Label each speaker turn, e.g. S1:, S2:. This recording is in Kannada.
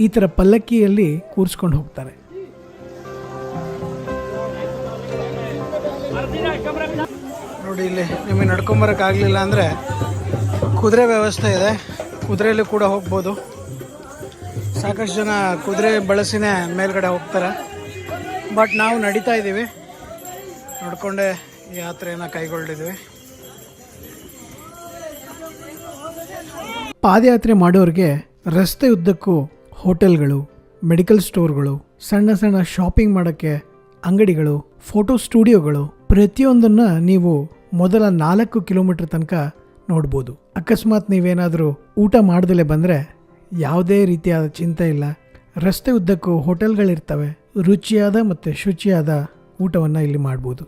S1: ಈ ಥರ ಪಲ್ಲಕ್ಕಿಯಲ್ಲಿ ಕೂರಿಸ್ಕೊಂಡು ಹೋಗ್ತಾರೆ. ನೋಡಿ, ಇಲ್ಲಿ ನಿಮಗೆ ನಡ್ಕೊಂಬರೋಕ್ಕಾಗಲಿಲ್ಲ ಅಂದರೆ ಕುದುರೆ ವ್ಯವಸ್ಥೆ ಇದೆ, ಕುದುರೆಯಲ್ಲಿ ಕೂಡ ಹೋಗ್ಬೋದು. ಸಾಕಷ್ಟು ಜನ ಕುದುರೆ ಬಳಸಿನೇ ಮೇಲ್ಗಡೆ ಹೋಗ್ತಾರೆ. ಬಟ್ ನಾವು ನಡೀತಾ ಇದ್ದೀವಿ, ನಡ್ಕೊಂಡೆ ಯಾತ್ರೆಯನ್ನು ಕೈಗೊಂಡಿದ್ವಿ. ಪಾದಯಾತ್ರೆ ಮಾಡೋರಿಗೆ ರಸ್ತೆ ಉದ್ದಕ್ಕೂ ಹೋಟೆಲ್ಗಳು, ಮೆಡಿಕಲ್ ಸ್ಟೋರ್ಗಳು, ಸಣ್ಣ ಸಣ್ಣ ಶಾಪಿಂಗ್ ಮಾಡೋಕ್ಕೆ ಅಂಗಡಿಗಳು, ಫೋಟೋ ಸ್ಟುಡಿಯೋಗಳು, ಪ್ರತಿಯೊಂದನ್ನು ನೀವು ಮೊದಲ 4 ಕಿಲೋಮೀಟರ್ ತನಕ ನೋಡ್ಬೋದು. ಅಕಸ್ಮಾತ್ ನೀವೇನಾದರೂ ಊಟ ಮಾಡ್ದಲೇ ಬಂದರೆ ಯಾವುದೇ ರೀತಿಯಾದ ಚಿಂತೆ ಇಲ್ಲ. ರಸ್ತೆ ಉದ್ದಕ್ಕೂ ಹೋಟೆಲ್ಗಳಿರ್ತವೆ, ರುಚಿಯಾದ ಮತ್ತು ಶುಚಿಯಾದ ಊಟವನ್ನು ಇಲ್ಲಿ ಮಾಡ್ಬೋದು.